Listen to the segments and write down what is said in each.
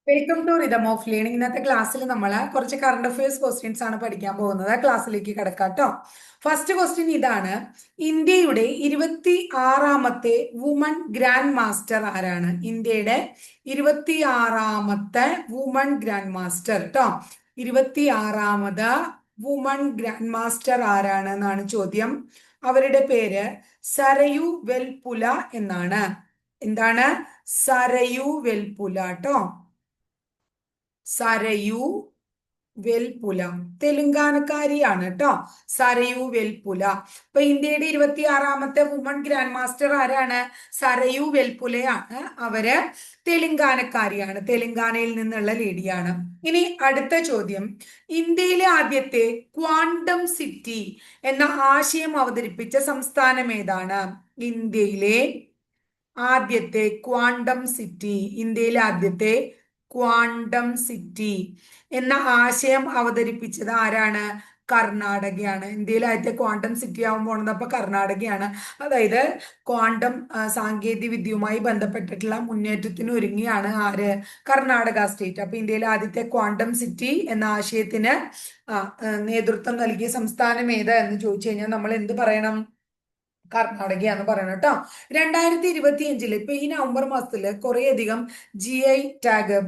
Welcome to rhythm of learning. ഇന്നത്തെ ക്ലാസ്സിൽ നമ്മൾ കുറച്ച് കറണ്ട് അഫയേഴ്സ് ക്വസ്റ്റ്യൻസ് ആണ് പഠിക്കാൻ പോകുന്നത്. ക്ലാസ്സിലേക്ക് കിടക്കാം കേട്ടോ. ഫസ്റ്റ് ക്വസ്റ്റ്യൻ ഇതാണ്: ഇന്ത്യയുടെ 26ാമത്തെ വുമൺ ഗ്രാൻഡ് മാസ്റ്റർ ആരാണ്? ഇന്ത്യയുടെ 26ാമത്തെ വുമൺ ഗ്രാൻഡ് മാസ്റ്റർ കേട്ടോ. 26ാമത് വുമൺ ഗ്രാൻഡ് മാസ്റ്റർ ആരാണ് എന്നാണ് ചോദ്യം. അവരുടെ പേര് സരയു വെൽപുല എന്നാണ്. എന്താണ്? സരയു വെൽപുല കേട്ടോ. സരയു വെൽപുല തെലുങ്കാനക്കാരിയാണ് കേട്ടോ. സരയു വെൽപുല. അപ്പൊ ഇന്ത്യയുടെ 26ാമത്തെ വുമൺ ഗ്രാൻഡ് മാസ്റ്റർ ആരാണ്? സരയു വെൽപുലയാണ്. അവര് തെലുങ്കാനക്കാരിയാണ്. തെലുങ്കാനയിൽ നിന്നുള്ള ലേഡിയാണ്. ഇനി അടുത്ത ചോദ്യം: ഇന്ത്യയിലെ ആദ്യത്തെ ക്വാണ്ടം സിറ്റി എന്ന ആശയം അവതരിപ്പിച്ച സംസ്ഥാനം ഏതാണ്? ഇന്ത്യയിലെ ആദ്യത്തെ ക്വാണ്ടം സിറ്റി, ഇന്ത്യയിലെ ആദ്യത്തെ ക്വാണ്ടം സിറ്റി എന്ന ആശയം അവതരിപ്പിച്ചത് ആരാണ്? കർണാടകയാണ്. ഇന്ത്യയിലെ ആദ്യത്തെ ക്വാണ്ടം സിറ്റി ആവാൻ പോണത് അപ്പൊ കർണാടകയാണ്. അതായത് ക്വാണ്ടം സാങ്കേതിക വിദ്യയുമായി ബന്ധപ്പെട്ടിട്ടുള്ള മുന്നേറ്റത്തിന് ഒരുങ്ങിയാണ് ആര്? കർണാടക സ്റ്റേറ്റ്. അപ്പൊ ഇന്ത്യയിലെ ആദ്യത്തെ ക്വാണ്ടം സിറ്റി എന്ന ആശയത്തിന് നേതൃത്വം നൽകിയ സംസ്ഥാനം ഏതാ എന്ന് ചോദിച്ചു കഴിഞ്ഞാൽ നമ്മൾ എന്ത് പറയണം? കർണാടകയാന്ന് പറയണം കേട്ടോ. 2025 ഇപ്പൊ ഈ നവംബർ മാസത്തില് കുറേയധികം GI ടാഗ്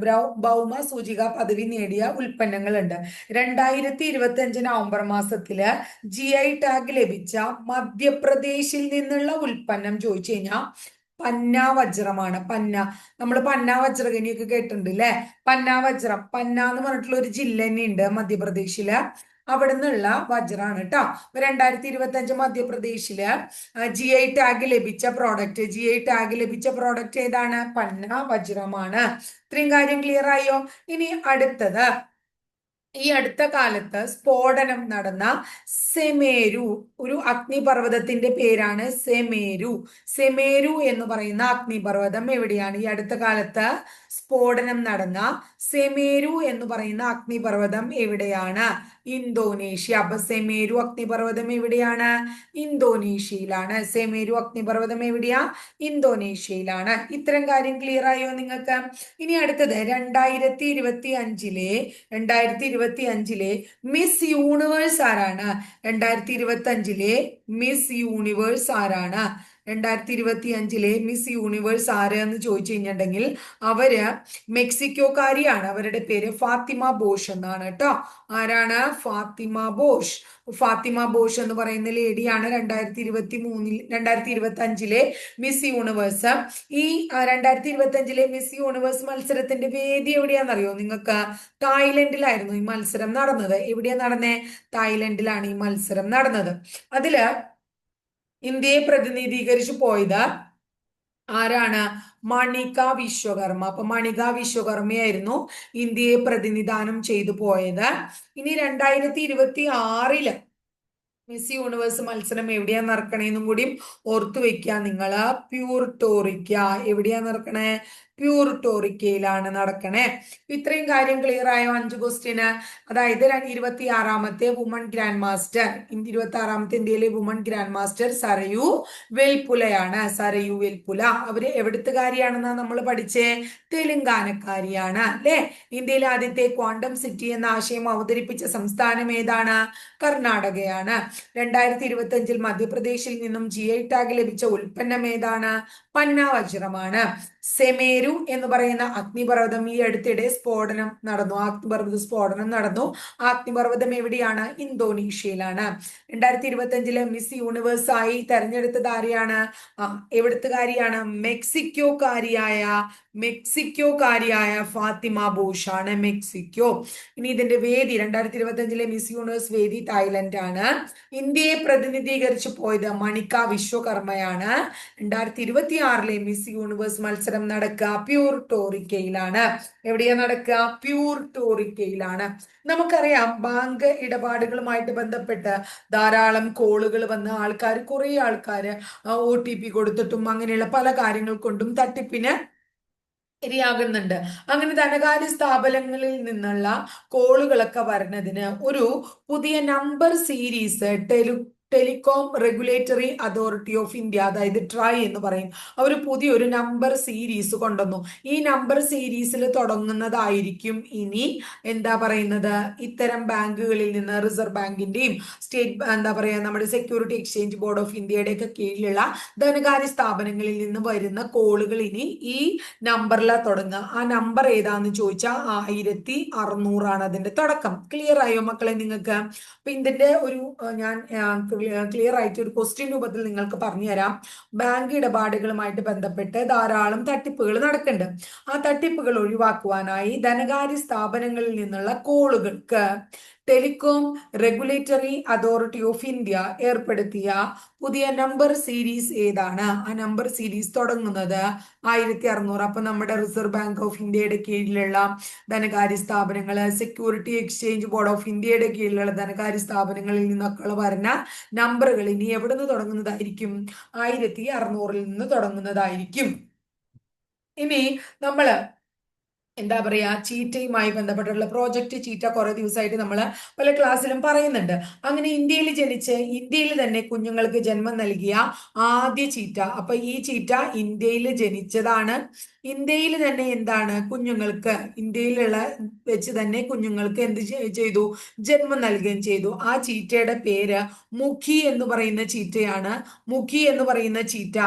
ഭൗമ സൂചിക പദവി നേടിയ ഉൽപ്പന്നങ്ങളുണ്ട്. 2025 നവംബർ മാസത്തില് GI ടാഗ് ലഭിച്ച മധ്യപ്രദേശിൽ നിന്നുള്ള ഉൽപ്പന്നം ചോദിച്ചു കഴിഞ്ഞാൽ പന്ന വജ്രമാണ്. പന്ന, നമ്മൾ പന്ന വജ്രഖനിയൊക്കെ കേട്ടിട്ടുണ്ട് അല്ലെ? പന്ന വജ്രം, പന്ന എന്ന് പറഞ്ഞിട്ടുള്ള ഒരു ജില്ല തന്നെ ഉണ്ട് മധ്യപ്രദേശില്. അവിടെ നിന്നുള്ള വജ്രാണ് കേട്ടോ. 2025 മധ്യപ്രദേശില് GI ടാഗ് ലഭിച്ച പ്രോഡക്റ്റ് ഏതാണ്? പന്ന വജ്രമാണ്. ഇത്രയും കാര്യം ക്ലിയർ ആയോ? ഇനി അടുത്തത്: ഈ അടുത്ത കാലത്ത് സ്ഫോടനം നടന്ന സെമേരു, ഒരു അഗ്നിപർവ്വതത്തിന്റെ പേരാണ് സെമേരു. സെമേരു എന്ന് പറയുന്ന അഗ്നിപർവ്വതം എവിടെയാണ്? ഈ അടുത്ത കാലത്ത് സ്ഫോടനം നടന്ന സെമേരു എന്ന് പറയുന്ന അഗ്നിപർവ്വതം എവിടെയാണ്? ഇന്തോനേഷ്യ. അപ്പൊ സെമേരു അഗ്നിപർവ്വതം എവിടെയാണ്? ഇന്തോനേഷ്യയിലാണ്. സെമേരു അഗ്നിപർവ്വതം എവിടെയാ? ഇന്തോനേഷ്യയിലാണ്. ഇത്തരം കാര്യം ക്ലിയർ ആയോ നിങ്ങൾക്ക്? ഇനി അടുത്തത് 2025 മിസ് യൂണിവേഴ്സ് ആരാണ്? 2025 മിസ് യൂണിവേഴ്സ് ആരാണ്? 2025 മിസ് യൂണിവേഴ്സ് ആര് എന്ന് ചോദിച്ചു കഴിഞ്ഞിട്ടുണ്ടെങ്കിൽ അവര് മെക്സിക്കോക്കാരിയാണ്. അവരുടെ പേര് ഫാത്തിമ ബോഷ് എന്നാണ് കേട്ടോ. ആരാണ്? ഫാത്തിമ ബോഷ്. ഫാത്തിമ ബോഷ് എന്ന് പറയുന്ന ലേഡിയാണ് 2025 മിസ് യൂണിവേഴ്സ്. ഈ 2025 മിസ് യൂണിവേഴ്സ് മത്സരത്തിന്റെ വേദി എവിടെയാണെന്നറിയോ നിങ്ങൾക്ക്? തായ്ലൻഡിലായിരുന്നു ഈ മത്സരം നടന്നത്. എവിടെയാ നടന്നേ? തായ്ലൻഡിലാണ് ഈ മത്സരം നടന്നത്. അതില് ഇന്ത്യയെ പ്രതിനിധീകരിച്ചു പോയത് ആരാണ്? മണിക വിശ്വകർമ്മ. അപ്പൊ മണിക വിശ്വകർമ്മയായിരുന്നു ഇന്ത്യയെ പ്രതിനിധാനം ചെയ്തു പോയത്. ഇനി 2026 മിസ് യൂണിവേഴ്സ് മത്സരം എവിടെയാ നടക്കണേന്നും കൂടി ഓർത്തു വെക്കുക നിങ്ങള്. പ്യൂർട്ടോറിക്ക. എവിടെയാ നടക്കണേ? പ്യൂർട്ടോറിക്കയിലാണ് നടക്കണേ. ഇത്രയും കാര്യം ക്ലിയർ ആയോ? 5 ക്വസ്റ്റ്യന്. അതായത് 26ാമത്തെ വുമൺ ഗ്രാൻഡ് മാസ്റ്റർ, 26ാമത്തെ ഇന്ത്യയിലെ വുമൺ ഗ്രാൻഡ് മാസ്റ്റർ സരയു വെൽപുലയാണ്. സരയു വെൽപുല. അവര് എവിടുത്തുകാരിയാണെന്നാ നമ്മൾ പഠിച്ചേ? തെലുങ്കാനക്കാരിയാണ് അല്ലെ? ഇന്ത്യയിലെ ആദ്യത്തെ ക്വാണ്ടം സിറ്റി എന്ന ആശയം അവതരിപ്പിച്ച സംസ്ഥാനം ഏതാണ്? കർണാടകയാണ്. 2025 മധ്യപ്രദേശിൽ നിന്നും GI ടാഗ് ലഭിച്ച ഉൽപ്പന്നം ഏതാണ്? പന്ന വജ്രമാണ്. സെമേരു എന്ന് പറയുന്ന അഗ്നിപർവ്വതം ഈ അടുത്തിടെ സ്ഫോടനം നടന്നു. അഗ്നിപർവ്വത സ്ഫോടനം നടന്നു. ആ അഗ്നിപർവ്വതം എവിടെയാണ്? ഇന്തോനേഷ്യയിലാണ്. 2025 മിസ് യൂണിവേഴ്സ് ആയി തെരഞ്ഞെടുത്തത് ആരെയാണ്? എവിടുത്തുകാരിയാണ്? മെക്സിക്കോക്കാരിയായ ഫാത്തിമ ബോഷ് ആണ്. മെക്സിക്കോ. ഇനി ഇതിന്റെ വേദി, 2025 മിസ് യൂണിവേഴ്സ് വേദി തായ്ലൻഡ് ആണ്. ഇന്ത്യയെ പ്രതിനിധീകരിച്ചു പോയത് മണിക വിശ്വകർമ്മയാണ്. 2026 മിസ് യൂണിവേഴ്സ് മത്സരം നടക്കുക പ്യൂർട്ടോറിക്കയിലാണ്. എവിടെയാ നടക്കുക? പ്യൂർട്ടോറിക്കയിലാണ്. നമുക്കറിയാം ബാങ്ക് ഇടപാടുകളുമായിട്ട് ബന്ധപ്പെട്ട് ധാരാളം കോളുകൾ വന്ന് കുറെ ആൾക്കാര് OTP കൊടുത്തിട്ടും അങ്ങനെയുള്ള പല കാര്യങ്ങൾ കൊണ്ടും തട്ടിപ്പിന് ഇരയാകുന്നുണ്ട്. അങ്ങനെ ധനകാര്യ സ്ഥാപനങ്ങളിൽ നിന്നുള്ള കോളുകളൊക്കെ വരുന്നതിന് ഒരു പുതിയ number series telecom regulatory authority of India, അതായത് ട്രായ് എന്ന് പറയും, അവർ പുതിയൊരു നമ്പർ സീരീസ് കൊണ്ടുവന്നു. ഈ നമ്പർ സീരീസിൽ തുടങ്ങുന്നതായിരിക്കും ഇനി എന്താ പറയുന്നത്, ഇത്തരം ബാങ്കുകളിൽ നിന്ന് റിസർവ് ബാങ്കിന്റെയും സ്റ്റേറ്റ് എന്താ പറയുക നമ്മുടെ സെക്യൂരിറ്റി എക്സ്ചേഞ്ച് ബോർഡ് ഓഫ് ഇന്ത്യയുടെ ഒക്കെ കീഴിലുള്ള ധനകാര്യ സ്ഥാപനങ്ങളിൽ നിന്ന് വരുന്ന കോളുകൾ ഇനി ഈ നമ്പറിലാണ് തുടങ്ങുക. ആ നമ്പർ ഏതാന്ന് ചോദിച്ചാൽ 1600 അതിന്റെ തുടക്കം. ക്ലിയർ ആയോ മക്കളെ നിങ്ങൾക്ക്? അപ്പൊ ഇതിന്റെ ഒരു ഞാൻ ക്ലിയർ ആയിട്ട് ഒരു ക്വസ്റ്റ്യൻ രൂപത്തിൽ നിങ്ങൾക്ക് പറഞ്ഞു തരാം. ബാങ്ക് ഇടപാടുകളുമായിട്ട് ബന്ധപ്പെട്ട് ധാരാളം തട്ടിപ്പുകൾ നടക്കുന്നുണ്ട്. ആ തട്ടിപ്പുകൾ ഒഴിവാക്കുവാനായി ധനകാര്യ സ്ഥാപനങ്ങളിൽ നിന്നുള്ള കോളുകൾക്ക് telecom regulatory authority of India ഏർപ്പെടുത്തിയ പുതിയ നമ്പർ സീരീസ് ഏതാണ്? ആ നമ്പർ സീരീസ് തുടങ്ങുന്നത് 1600. അപ്പൊ നമ്മുടെ റിസർവ് ബാങ്ക് ഓഫ് ഇന്ത്യയുടെ കീഴിലുള്ള ധനകാര്യ സ്ഥാപനങ്ങൾ, സെക്യൂരിറ്റി എക്സ്ചേഞ്ച് ബോർഡ് ഓഫ് ഇന്ത്യയുടെ കീഴിലുള്ള ധനകാര്യ സ്ഥാപനങ്ങളിൽ നിന്നൊക്കെ വരുന്ന നമ്പറുകൾ ഇനി എവിടെ നിന്ന് തുടങ്ങുന്നതായിരിക്കും? 1600 നിന്ന് തുടങ്ങുന്നതായിരിക്കും. ഇനി നമ്മള് എന്താ പറയാ, ചീറ്റയുമായി ബന്ധപ്പെട്ടുള്ള പ്രോജക്റ്റ് ചീറ്റ കുറെ ദിവസമായിട്ട് നമ്മൾ പല ക്ലാസ്സിലും പറയുന്നുണ്ട്. അങ്ങനെ ഇന്ത്യയിൽ ജനിച്ച് ഇന്ത്യയിൽ തന്നെ കുഞ്ഞുങ്ങൾക്ക് ജന്മം നൽകിയ ആദ്യ ചീറ്റ. അപ്പൊ ഈ ചീറ്റ ഇന്ത്യയിൽ ജനിച്ചതാണ്. ഇന്ത്യയിൽ തന്നെ എന്താണ് കുഞ്ഞുങ്ങൾക്ക്, ഇന്ത്യയിലുള്ള വെച്ച് തന്നെ കുഞ്ഞുങ്ങൾക്ക് എന്ത് ചെയ്തു? ജന്മം നൽകുകയും ചെയ്തു. ആ ചീറ്റയുടെ പേര് മുഖി എന്ന് പറയുന്ന ചീറ്റയാണ്. മുഖി എന്ന് പറയുന്ന ചീറ്റ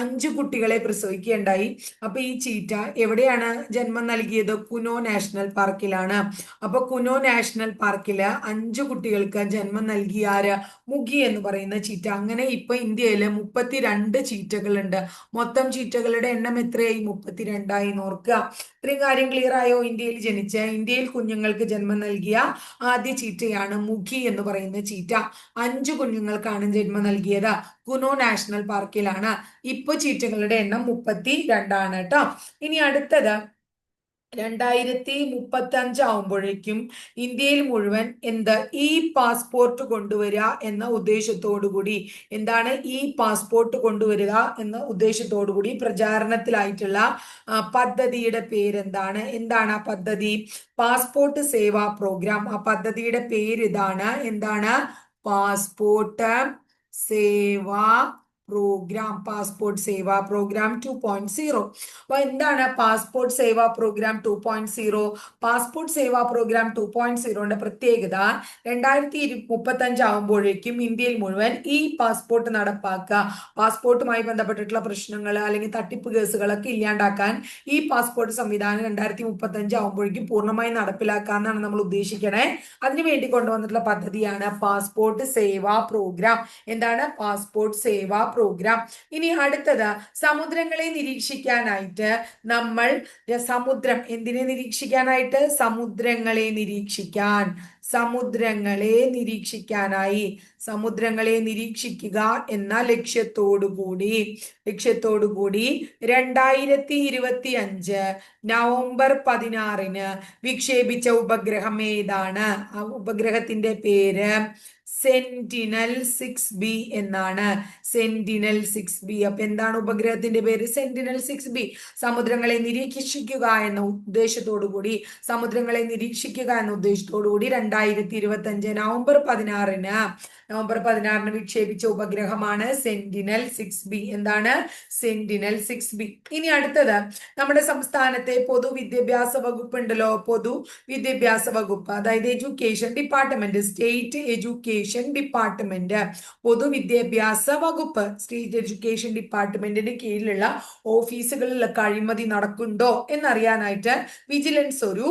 5 കുട്ടികളെ പ്രസവിക്കുകയുണ്ടായി. അപ്പൊ ഈ ചീറ്റ എവിടെയാണ് ജന്മം നൽകിയത്? കുനോ നാഷണൽ പാർക്കിലാണ്. അപ്പൊ കുനോ നാഷണൽ പാർക്കില് 5 കുട്ടികൾക്ക് ജന്മം നൽകിയ ആര്? മുഖി എന്ന് പറയുന്ന ചീറ്റ. അങ്ങനെ ഇപ്പൊ ഇന്ത്യയില് 32 ചീറ്റകളുണ്ട്. മൊത്തം ചീറ്റകളുടെ എണ്ണം എത്രയായി? 32ആയി. ഓർക്കുക. ഇത്രയും കാര്യം ക്ലിയർ ആയോ? ഇന്ത്യയിൽ ജനിച്ച് ഇന്ത്യയിൽ കുഞ്ഞുങ്ങൾക്ക് ജന്മം നൽകിയ ആദ്യ ചീറ്റയാണ് മുഖി എന്ന് പറയുന്ന ചീറ്റ. 5 കുഞ്ഞുങ്ങൾക്കാണ് ജന്മം നൽകിയത്. കുനോ നാഷണൽ പാർക്കിലാണ്. ഇപ്പൊ ചീറ്റകളുടെ എണ്ണം 32 കേട്ടോ. ഇനി അടുത്തത് 2035 ആവുമ്പോഴേക്കും ഇന്ത്യയിൽ മുഴുവൻ എന്ത് ഇ പാസ്പോർട്ട് കൊണ്ടുവരിക എന്ന ഉദ്ദേശത്തോടു കൂടി, എന്താണ് ഇ പാസ്പോർട്ട് കൊണ്ടുവരിക എന്ന ഉദ്ദേശത്തോടു കൂടി പ്രചാരണത്തിലായിട്ടുള്ള പദ്ധതിയുടെ പേരെന്താണ്? എന്താണ് ആ പദ്ധതി? പാസ്പോർട്ട് സേവാ പ്രോഗ്രാം. ആ പദ്ധതിയുടെ പേര് ഇതാണ്. എന്താണ്? പാസ്പോർട്ട് സേവാ പ്രോഗ്രാം. പാസ്പോർട്ട് സേവാ പ്രോഗ്രാം 2.0. അപ്പൊ എന്താണ് പാസ്പോർട്ട് സേവാ പ്രോഗ്രാം 2.0? പാസ്പോർട്ട് സേവാ പ്രോഗ്രാം 2.0ന്റെ പ്രത്യേകത 2035 ആവുമ്പോഴേക്കും ഇന്ത്യയിൽ മുഴുവൻ ഈ പാസ്പോർട്ട് നടപ്പാക്കുക. പാസ്പോർട്ടുമായി ബന്ധപ്പെട്ടിട്ടുള്ള പ്രശ്നങ്ങൾ അല്ലെങ്കിൽ തട്ടിപ്പ് കേസുകളൊക്കെ ഇല്ലാണ്ടാക്കാൻ ഈ പാസ്പോർട്ട് സംവിധാനം 2035 ആവുമ്പോഴേക്കും പൂർണ്ണമായി നടപ്പിലാക്കാന്നാണ് നമ്മൾ ഉദ്ദേശിക്കണേ. അതിനുവേണ്ടി കൊണ്ടുവന്നിട്ടുള്ള പദ്ധതിയാണ് പാസ്പോർട്ട് സേവാ പ്രോഗ്രാം. എന്താണ്? പാസ്പോർട്ട് സേവാ പ്രോഗ്രാം. ഇനി അടുത്തത് സമുദ്രങ്ങളെ നിരീക്ഷിക്കാനായിട്ട് നമ്മൾ സമുദ്രം എന്തിനെ നിരീക്ഷിക്കാനായിട്ട്? സമുദ്രങ്ങളെ നിരീക്ഷിക്കാൻ, സമുദ്രങ്ങളെ നിരീക്ഷിക്കാനായി സമുദ്രങ്ങളെ നിരീക്ഷിക്കുക എന്ന ലക്ഷ്യത്തോടുകൂടി 2025 നവംബർ 16 വിക്ഷേപിച്ച ഉപഗ്രഹം ഏതാണ്? ആ ഉപഗ്രഹത്തിന്റെ പേര് സെന്റിനൽ 6B എന്നാണ്. Sentinel 6B. അപ്പൊ എന്താണ് ഉപഗ്രഹത്തിന്റെ പേര്? Sentinel 6B. സമുദ്രങ്ങളെ നിരീക്ഷിക്കുക എന്ന ഉദ്ദേശത്തോടു കൂടി 2025 നവംബർ 16 വിക്ഷേപിച്ച ഉപഗ്രഹമാണ് സെന്റിനൽ 6B. എന്താണ്? Sentinel 6B. ഇനി അടുത്തത് നമ്മുടെ സംസ്ഥാനത്തെ പൊതുവിദ്യാഭ്യാസ വകുപ്പ് ഉണ്ടല്ലോ. പൊതുവിദ്യാഭ്യാസ വകുപ്പ്, അതായത് education department, state education department, പൊതുവിദ്യാഭ്യാസ വകുപ്പ്, സ്റ്റേറ്റ് എഡ്യൂക്കേഷൻ ഡിപ്പാർട്ട്മെന്റിന് കീഴിലുള്ള ഓഫീസുകളിലൊക്കെ അഴിമതി നടക്കുന്നുണ്ടോ എന്നറിയാനായിട്ട് വിജിലൻസ് ഒരു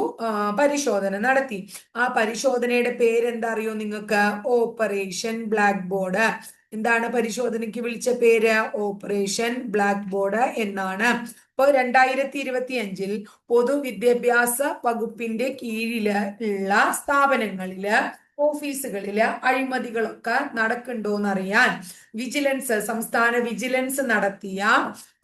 പരിശോധന നടത്തി. ആ പരിശോധനയുടെ പേരെന്താ അറിയോ നിങ്ങൾക്ക്? Operation black board. എന്താണ് പരിശോധനയ്ക്ക് വിളിച്ച പേര്? ഓപ്പറേഷൻ ബ്ലാക്ക് ബോർഡ് എന്നാണ്. ഇപ്പൊ 2025 പൊതുവിദ്യാഭ്യാസ വകുപ്പിന്റെ കീഴിലുള്ള സ്ഥാപനങ്ങളില് ഓഫീസുകളില് അഴിമതികളൊക്കെ നടക്കുന്നുണ്ടോന്ന് അറിയാൻ വിജിലൻസ്, സംസ്ഥാന വിജിലൻസ് നടത്തിയ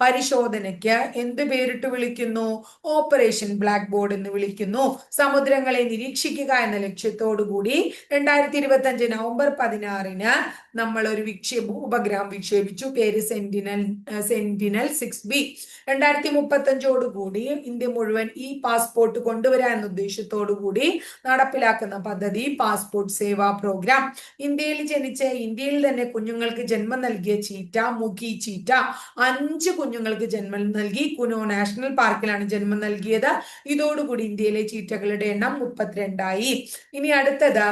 പരിശോധനയ്ക്ക് എന്ത് പേരിട്ട് വിളിക്കുന്നു? ഓപ്പറേഷൻ ബ്ലാക്ക് ബോർഡ് എന്ന് വിളിക്കുന്നു. സമുദ്രങ്ങളെ നിരീക്ഷിക്കുക എന്ന ലക്ഷ്യത്തോടു കൂടി 2025 നവംബർ 16 നമ്മൾ ഒരു ഉപഗ്രഹം വിക്ഷേപിച്ചു. പേര് സെന്റിനൽ 6B. 2035 കൂടി ഇന്ത്യ മുഴുവൻ ഈ പാസ്പോർട്ട് കൊണ്ടുവരാൻ എന്ന ഉദ്ദേശത്തോടു കൂടി നടപ്പിലാക്കുന്ന പദ്ധതി പാസ്പോർട്ട് സേവാ പ്രോഗ്രാം. ഇന്ത്യയിൽ ജനിച്ച് ഇന്ത്യയിൽ തന്നെ കുഞ്ഞുങ്ങൾക്ക് ജന്മം നൽകിയ ചീറ്റ, മുഖി ചീറ്റ, 5 കുഞ്ഞുങ്ങൾക്ക് ജന്മം നൽകി. കുനോ നാഷണൽ പാർക്കിലാണ് ജന്മം നൽകിയത്. ഇതോടുകൂടി ഇന്ത്യയിലെ ചീറ്റകളുടെ എണ്ണം 32 ആയി. ഇനി അടുത്തത്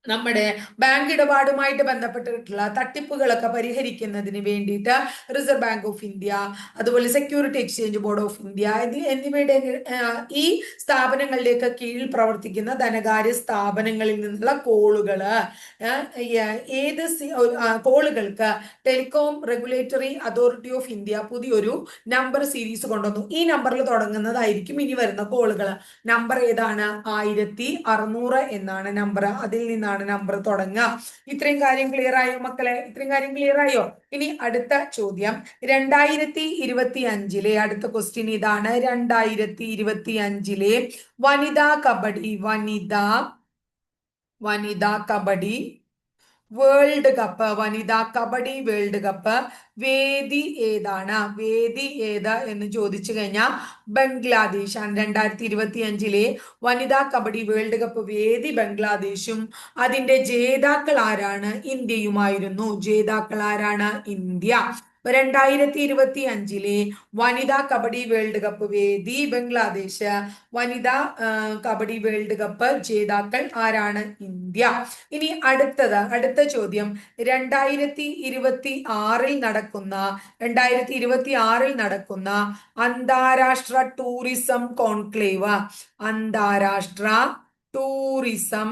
നമ്മുടെ ബാങ്ക് ഇടപാടുമായിട്ട് ബന്ധപ്പെട്ടിട്ടുള്ള തട്ടിപ്പുകളൊക്കെ പരിഹരിക്കുന്നതിന് വേണ്ടിയിട്ട് റിസർവ് ബാങ്ക് ഓഫ് ഇന്ത്യ, അതുപോലെ security exchange board of India എന്നിവയുടെ ഈ സ്ഥാപനങ്ങളിലേക്ക് കീഴിൽ പ്രവർത്തിക്കുന്ന ധനകാര്യ സ്ഥാപനങ്ങളിൽ നിന്നുള്ള കോളുകള് ഏത് കോളുകൾക്ക് telecom regulatory authority of India പുതിയൊരു നമ്പർ സീരീസ് കൊണ്ടുവന്നു. ഈ നമ്പറിൽ തുടങ്ങുന്നതായിരിക്കും ഇനി വരുന്ന കോളുകൾ. നമ്പർ ഏതാണ്? 1600 എന്നാണ് നമ്പർ. അതിൽ നിന്നാണ് നമ്പർ തുടങ്ങുക. ഇത്രയും കാര്യം ക്ലിയർ ആയോ മക്കളെ? ഇത്രയും കാര്യം ക്ലിയർ ആയോ? ഇനി അടുത്ത ചോദ്യം 2025 അടുത്ത ക്വസ്റ്റ്യൻ ഇതാണ്. 2025 വനിതാ കബഡി വേൾഡ് കപ്പ്, വനിതാ കബഡി വേൾഡ് കപ്പ് വേദി ഏതാണ്? വേദി ഏത് എന്ന് ചോദിച്ചു കഴിഞ്ഞാൽ ബംഗ്ലാദേശ് ആണ്. 2025 വനിതാ കബഡി വേൾഡ് കപ്പ് വേദി ബംഗ്ലാദേശും അതിന്റെ ജേതാക്കൾ ആരാണ്? ഇന്ത്യയുമായിരുന്നു. ജേതാക്കൾ ആരാണ്? ഇന്ത്യ. 2025 വനിതാ കബഡി വേൾഡ് കപ്പ് വേദി ബംഗ്ലാദേശ്, വനിതാ കബഡി വേൾഡ് കപ്പ് ജേതാക്കൾ ആരാണ്? ഇന്ത്യ. ഇനി അടുത്ത ചോദ്യം 2026 നടക്കുന്ന അന്താരാഷ്ട്ര ടൂറിസം കോൺക്ലേവ്, അന്താരാഷ്ട്ര ടൂറിസം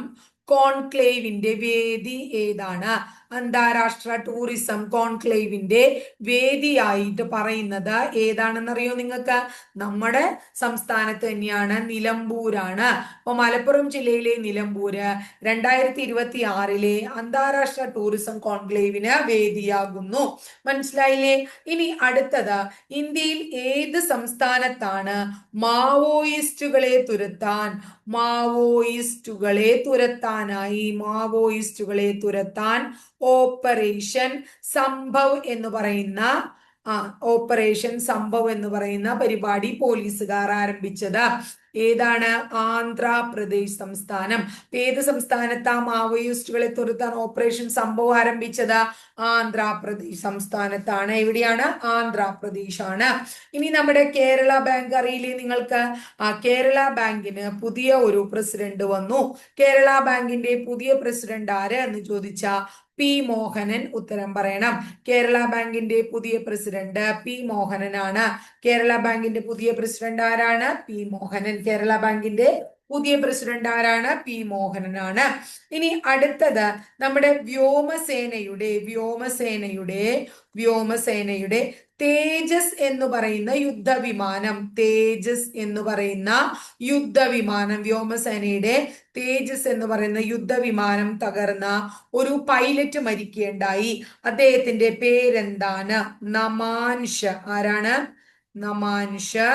കോൺക്ലേവിന്റെ വേദി ഏതാണ്? അന്താരാഷ്ട്ര ടൂറിസം കോൺക്ലേവിന്റെ വേദിയായിട്ട് പറയുന്നത് ഏതാണെന്നറിയോ നിങ്ങൾക്ക്? നമ്മുടെ സംസ്ഥാനത്ത് തന്നെയാണ്, നിലമ്പൂരാണ്. അപ്പൊ മലപ്പുറം ജില്ലയിലെ നിലമ്പൂര് 2026 അന്താരാഷ്ട്ര ടൂറിസം കോൺക്ലേവിന് വേദിയാകുന്നു. മനസ്സിലായില്ലേ? ഇനി അടുത്തത്, ഇന്ത്യയിൽ ഏത് സംസ്ഥാനത്താണ് മാവോയിസ്റ്റുകളെ തുരത്താൻ ഓപ്പറേഷൻ സംഭവ് എന്ന് പറയുന്ന പരിപാടി പോലീസുകാർ ആരംഭിച്ചത്? ഏതാണ്? ആന്ധ്രാപ്രദേശ് സംസ്ഥാനം. ഏത് സംസ്ഥാനത്താ മാവോയിസ്റ്റുകളെ തുരത്താൻ ഓപ്പറേഷൻ സംഭവം ആരംഭിച്ചത്? ആന്ധ്രാപ്രദേശ് സംസ്ഥാനത്താണ്. എവിടെയാണ്? ആന്ധ്രാപ്രദേശ് ആണ്. ഇനി നമ്മുടെ കേരള ബാങ്ക് അറിയില്ലേ നിങ്ങൾക്ക്? കേരള ബാങ്കിന് പുതിയ ഒരു പ്രസിഡന്റ് വന്നു. കേരള ബാങ്കിന്റെ പുതിയ പ്രസിഡന്റ് ആര് എന്ന് ചോദിച്ചാ പി മോഹനൻ. ഉത്തരം പറയണം. കേരള ബാങ്കിന്റെ പുതിയ പ്രസിഡന്റ് പി മോഹനനാണ്. കേരള ബാങ്കിന്റെ പുതിയ പ്രസിഡന്റ് ആരാണ്? പി മോഹനൻ. കേരള ബാങ്കിന്റെ പുതിയ പ്രസിഡന്റ് ആരാണ്? പി മോഹനനാണ്. ഇനി അടുത്തത് നമ്മുടെ വ്യോമസേനയുടെ തേജസ് എന്ന് പറയുന്ന യുദ്ധവിമാനം, വ്യോമസേനയുടെ തേജസ് എന്ന് പറയുന്ന യുദ്ധവിമാനം തകർന്ന ഒരു പൈലറ്റ് മരിക്കുകയുണ്ടായി. അദ്ദേഹത്തിന്റെ പേരെന്താണ്? നമാൻഷ്. ആരാണ്? നമാൻഷ്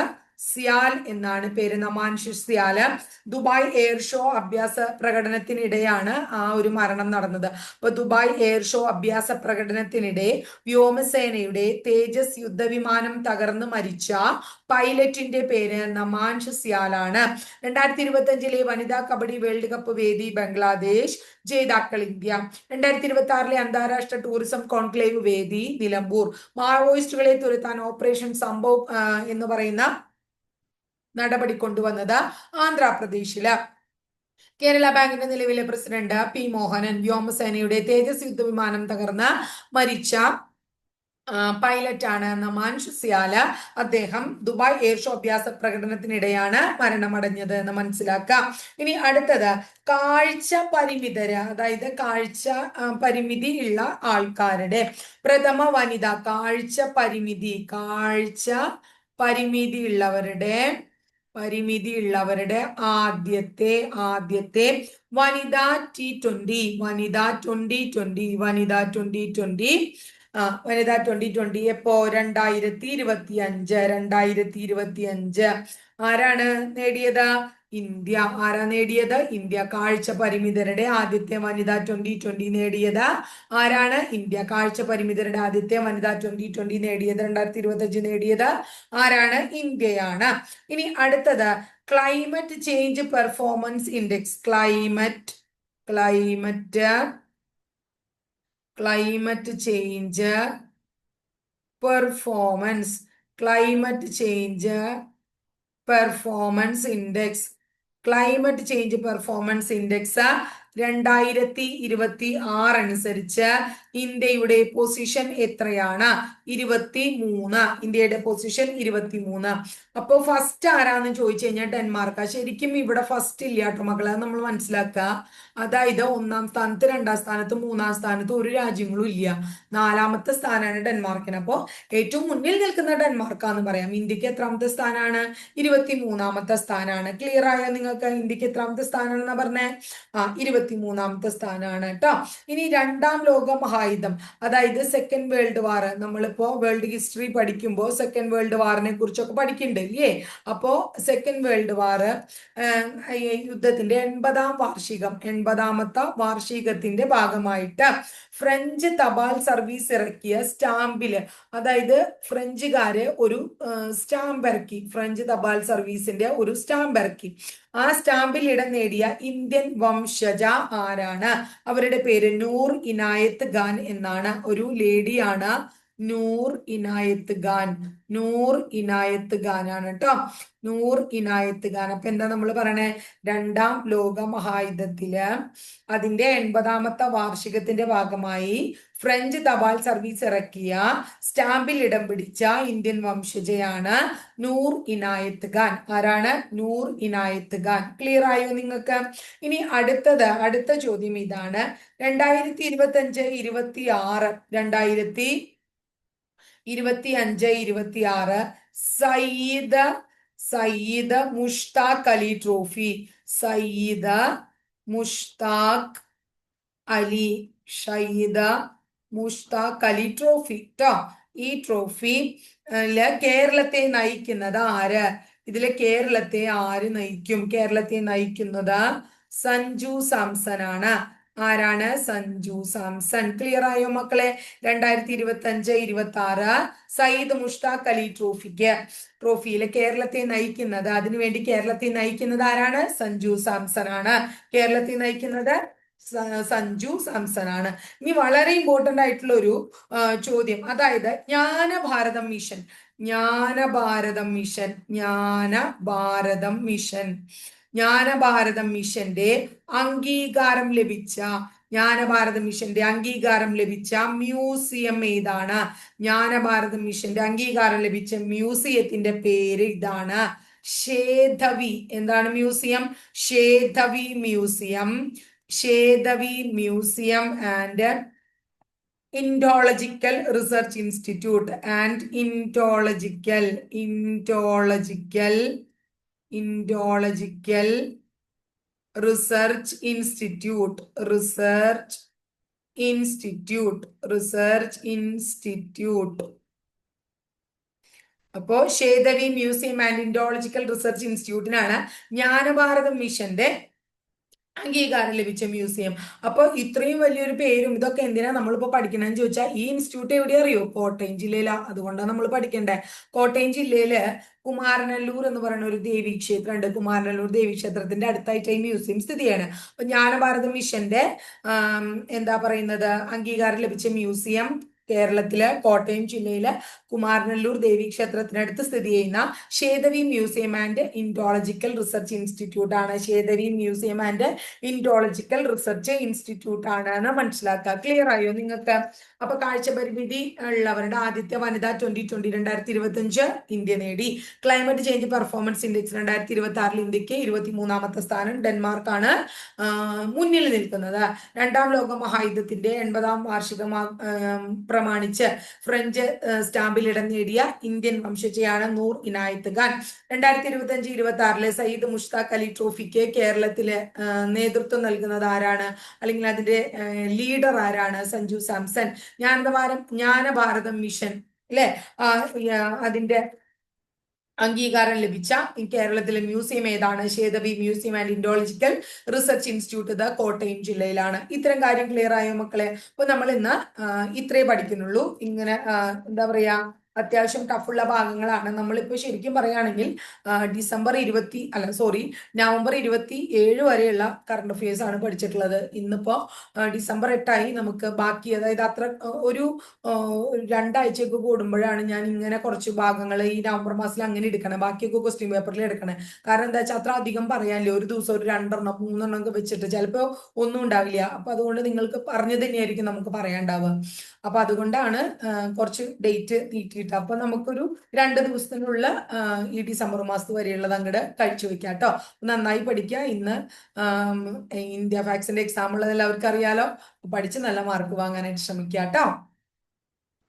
സിയാൽ എന്നാണ് പേര്. Namansh CIAL. Dubai air show അഭ്യാസ പ്രകടനത്തിനിടെയാണ് ആ ഒരു മരണം നടന്നത്. അപ്പൊ ദുബായ് എയർ ഷോ അഭ്യാസ പ്രകടനത്തിനിടെ വ്യോമസേനയുടെ തേജസ് യുദ്ധവിമാനം തകർന്ന് മരിച്ച പൈലറ്റിന്റെ പേര് നമാൻഷ് സിയാലാണ്. 2025 വനിതാ കബഡി വേൾഡ് കപ്പ് വേദി ബംഗ്ലാദേശ്, ജേതാക്കൾ ഇന്ത്യ. 2026 അന്താരാഷ്ട്ര ടൂറിസം കോൺക്ലേവ് വേദി നിലമ്പൂർ. മാവോയിസ്റ്റുകളെ തുരത്താൻ ഓപ്പറേഷൻ സംഭവ് എന്ന് പറയുന്ന നടപടി കൊണ്ടുവന്നത് ആന്ധ്രാപ്രദേശില്. കേരള ബാങ്കിന്റെ നിലവിലെ പ്രസിഡന്റ് പി മോഹനൻ. വ്യോമസേനയുടെ തേജസ് യുദ്ധവിമാനം തകർന്ന് മരിച്ച പൈലറ്റ് ആണ് നമാൻഷ് സിയാല. അദ്ദേഹം ദുബായ് എയർ ഷോ അഭ്യാസ പ്രകടനത്തിനിടെയാണ് മരണമടഞ്ഞത് എന്ന് മനസ്സിലാക്കാം. ഇനി അടുത്തത്, കാഴ്ച പരിമിതര്, അതായത് കാഴ്ച പരിമിതി ഉള്ള ആൾക്കാരുടെ പ്രഥമ വനിത, കാഴ്ച പരിമിതിയുള്ളവരുടെ ആദ്യത്തെ വനിതാ T20 വനിതാ 2020 എപ്പോ 2025 ആരാണ് നേടിയത്? ഇന്ത്യ. ആരാ നേടിയത്? ഇന്ത്യ. കാഴ്ച പരിമിതരുടെ ആദ്യത്തെ വനിതാ 2020 നേടിയത് ആരാണ്? ഇന്ത്യ. കാഴ്ച പരിമിതരുടെ ആദ്യത്തെ വനിതാ 2020 നേടിയത് 2025 നേടിയത് ആരാണ്? ഇന്ത്യയാണ്. ഇനി അടുത്തത് climate change performance index. Climate change performance index. Climate change performance index 2026 അനുസരിച്ച് ഇന്ത്യയുടെ പൊസിഷൻ എത്രയാണ്? 23. ഇന്ത്യയുടെ പൊസിഷൻ 23. അപ്പോ ഫസ്റ്റ് ആരാന്ന് ചോദിച്ചു കഴിഞ്ഞാൽ ഡെൻമാർക്കാ. ശരിക്കും ഇവിടെ ഫസ്റ്റ് ഇല്ല കേട്ടോ മക്കളെ, നമ്മൾ മനസ്സിലാക്കുക. അതായത് 1-ാം സ്ഥാനത്ത്, 2-ാം സ്ഥാനത്ത്, 3-ാം സ്ഥാനത്ത് ഒരു രാജ്യങ്ങളും ഇല്ല. 4-ാമത്തെ സ്ഥാനമാണ് ഡെൻമാർക്കിന്. അപ്പോ ഏറ്റവും മുന്നിൽ നിൽക്കുന്ന ഡെൻമാർക്കാന്ന് പറയാം. ഇന്ത്യക്ക് എത്രാമത്തെ സ്ഥാനമാണ്? 23-ാമത്തെ സ്ഥാനമാണ്. ക്ലിയർ ആയോ നിങ്ങൾക്ക്? ഇന്ത്യക്ക് എത്രാമത്തെ സ്ഥാനമാണെന്ന് പറഞ്ഞേ? 23-ാമത്തെ സ്ഥാനമാണ് കേട്ടോ. ഇനി 2-ാം ലോക മഹായുദ്ധം, അതായത് സെക്കൻഡ് വേൾഡ് വാർ. നമ്മളിപ്പോ വേൾഡ് ഹിസ്റ്ററി പഠിക്കുമ്പോൾ സെക്കൻഡ് വേൾഡ് വാറിനെ കുറിച്ചൊക്കെ പഠിക്കുന്നുണ്ട് ഇല്ലേ? അപ്പോ സെക്കൻഡ് വേൾഡ് വാർ യുദ്ധത്തിന്റെ 80-ാമത്തെ വാർഷികത്തിന്റെ ഭാഗമായിട്ട് ഫ്രഞ്ച് തപാൽ സർവീസ് ഇറക്കിയ സ്റ്റാമ്പില്, അതായത് ഫ്രഞ്ചുകാര് ഒരു സ്റ്റാമ്പ് ഇറക്കി, ഫ്രഞ്ച് തപാൽ സർവീസിന്റെ ഒരു സ്റ്റാമ്പ് ഇറക്കി. ആ സ്റ്റാമ്പിൽ ഇടം നേടിയ ഇന്ത്യൻ വംശജ ആരാണ്? അവരുടെ പേര് നൂർ ഇനായത്ത് ഖാൻ എന്നാണ്. ഒരു ലേഡിയാണ് നൂർ ഇനായത്ത് ഖാൻ ആണ് കേട്ടോ. നൂർ ഇനായത്ത് ഖാൻ. അപ്പൊ എന്താ നമ്മൾ പറയണേ? 2-ാം ലോക മഹായുദ്ധത്തില് അതിന്റെ 80-ാമത്തെ വാർഷികത്തിന്റെ ഭാഗമായി ഫ്രഞ്ച് തപാൽ സർവീസ് ഇറക്കിയ സ്റ്റാമ്പിൽ ഇടം പിടിച്ച ഇന്ത്യൻ വംശജയാണ് നൂർ ഇനായത്ത് ഖാൻ. ആരാണ്? നൂർ ഇനായത്ത് ഖാൻ. ക്ലിയർ ആയോ നിങ്ങൾക്ക്? ഇനി അടുത്ത ചോദ്യം ഇതാണ്. 2025-26 സയ്യിദ് മുഷ്താഖ് അലി ട്രോഫി. മുഷ്താഖ് അലി ട്രോഫി ട്ടോ. ഈ ട്രോഫി കേരളത്തെ നയിക്കുന്നത് ആര്? ഇതിലെ കേരളത്തെ ആര് നയിക്കും? കേരളത്തെ നയിക്കുന്നത് സഞ്ജു സാംസൺ ആണ്. ആരാണ്? സഞ്ജു സാംസൺ. ക്ലിയർ ആയോ മക്കളെ? 2025-26 സയ്യിദ് മുഷ്താഖ് അലി ട്രോഫിയിലെ കേരളത്തെ നയിക്കുന്നത്, അതിനുവേണ്ടി കേരളത്തെ നയിക്കുന്നത് ആരാണ്? സഞ്ജു സാംസൺ ആണ്. കേരളത്തെ നയിക്കുന്നത് സഞ്ജു സാംസൺ ആണ്. ഇനി വളരെ ഇമ്പോർട്ടന്റ് ആയിട്ടുള്ള ഒരു ചോദ്യം, അതായത് ജ്ഞാനഭാരതം മിഷന്റെ അംഗീകാരം ലഭിച്ച മ്യൂസിയം ഏതാണ്? ജ്ഞാനഭാരതം മിഷന്റെ അംഗീകാരം ലഭിച്ച മ്യൂസിയത്തിന്റെ പേര് ഇതാണ്, ഷേധവി. എന്താണ് museum? Shedhavi museum and Indological research institute. Research institute. അപ്പോ Shedhavi museum and Indological research ഇൻസ്റ്റിറ്റ്യൂട്ടിനാണ് ജ്ഞാനഭാരതം മിഷന്റെ അംഗീകാരം ലഭിച്ച മ്യൂസിയം. അപ്പോൾ ഇത്രയും വലിയൊരു പേരും ഇതൊക്കെ എന്തിനാ നമ്മളിപ്പോ പഠിക്കണമെന്ന് ചോദിച്ചാൽ, ഈ ഇൻസ്റ്റിറ്റ്യൂട്ട് എവിടെ അറിയോ? കോട്ടയം ജില്ലയിലാ. അതുകൊണ്ടാണ് നമ്മൾ പഠിക്കണ്ടേ. കോട്ടയം ജില്ലയില് കുമാരനല്ലൂർ എന്ന് പറയുന്ന ഒരു ദേവീക്ഷേത്രം ഉണ്ട്. കുമാരനല്ലൂർ ദേവീക്ഷേത്രത്തിന്റെ അടുത്തായിട്ട് ഈ മ്യൂസിയം സ്ഥിതി ചെയ്യാണ്. അപ്പൊ ജ്ഞാനഭാരതം മിഷന്റെ എന്താ പറയുന്നത്, അംഗീകാരം ലഭിച്ച മ്യൂസിയം കേരളത്തിലെ കോട്ടയം ജില്ലയിലെ കുമാരനല്ലൂർ ദേവീക്ഷേത്രത്തിനടുത്ത് സ്ഥിതി ചെയ്യുന്ന Shedhavi museum and Indological research institute ആണ്. Shedhavi museum and Indological research institute ആണ് എന്ന് മനസ്സിലാക്കുക. ക്ലിയർ ആയോ നിങ്ങൾക്ക്? അപ്പൊ കാഴ്ചപരിമിതി ഉള്ളവരുടെ ആദ്യത്തെ വനിതാ 2025 ഇന്ത്യ നേടി. ക്ലൈമറ്റ് ചേഞ്ച് പെർഫോമൻസ് ഇൻഡെക്സ് 2026 ഇന്ത്യക്ക് 23-ാമത്തെ സ്ഥാനം. ഡെൻമാർക്കാണ് മുന്നിൽ നിൽക്കുന്നത്. 2-ാം ലോക മഹായുദ്ധത്തിന്റെ 80-ാം വാർഷികം പ്രമാണിച്ച് ഫ്രഞ്ച് സ്റ്റാമ്പിൽ ഇടം നേടിയ ഇന്ത്യൻ വംശജയാണ് നൂർ ഇനായത്ത് ഖാൻ. 2025-26 സയ്യിദ് മുഷ്താഖ് അലി ട്രോഫിക്ക് കേരളത്തില് നേതൃത്വം നൽകുന്നത് ആരാണ്, അല്ലെങ്കിൽ അതിന്റെ ലീഡർ ആരാണ്? സഞ്ജു സാംസൺ. ജ്ഞാനഭാരതം മിഷൻ അല്ലെ, അതിന്റെ അംഗീകാരം ലഭിച്ച കേരളത്തിലെ മ്യൂസിയം ഏതാണ്? Shethavi museum and Indological research institute ഇത് കോട്ടയം ജില്ലയിലാണ്. ഇത്തരം കാര്യം ക്ലിയർ ആയോ മക്കളെ? അപ്പൊ നമ്മൾ ഇന്ന് ഇത്രേ പഠിക്കുന്നുള്ളൂ. ഇങ്ങനെ എന്താ പറയാ, അത്യാവശ്യം ടഫുള്ള ഭാഗങ്ങളാണ്. നമ്മളിപ്പോ ശരിക്കും പറയുകയാണെങ്കിൽ നവംബർ 27 വരെയുള്ള കറണ്ട് അഫയേഴ്സ് ആണ് പഠിച്ചിട്ടുള്ളത്. ഇന്നിപ്പോ ഡിസംബർ 8 നമുക്ക് ബാക്കി, അതായത് അത്ര ഒരു 2 ആഴ്ചയൊക്കെ കൂടുമ്പോഴാണ് ഞാൻ ഇങ്ങനെ കുറച്ച് ഭാഗങ്ങൾ ഈ നവംബർ മാസത്തിൽ അങ്ങനെ എടുക്കണം, ബാക്കിയൊക്കെ ക്വസ്റ്റ്യൻ പേപ്പറിൽ എടുക്കണേ. കാരണം എന്താ വെച്ചാൽ അത്ര അധികം പറയാനില്ല. ഒരു ദിവസം ഒരു 2 3 ഒക്കെ വെച്ചിട്ട് ചിലപ്പോൾ ഒന്നും ഉണ്ടാവില്ല. അപ്പൊ അതുകൊണ്ട് നിങ്ങൾക്ക് പറഞ്ഞു തന്നെയായിരിക്കും നമുക്ക് പറയാണ്ടാവുക. അപ്പൊ അതുകൊണ്ടാണ് കുറച്ച് ഡേറ്റ് നീട്ടിയിട്ട്. അപ്പൊ നമുക്കൊരു 2 ദിവസത്തിനുള്ള ഈ ഡിസംബർ മാസത്ത് വരെയുള്ളത് അങ്ങോട്ട് കഴിച്ചു വെക്കാം കേട്ടോ. നന്നായി പഠിക്കുക. ഇന്ന് ഇന്ത്യ ഫാക്സിന്റെ എക്സാം ഉള്ളത് എല്ലാവർക്കും അറിയാലോ. പഠിച്ച് നല്ല മാർക്ക് വാങ്ങാനായിട്ട് ശ്രമിക്കുക കേട്ടോ.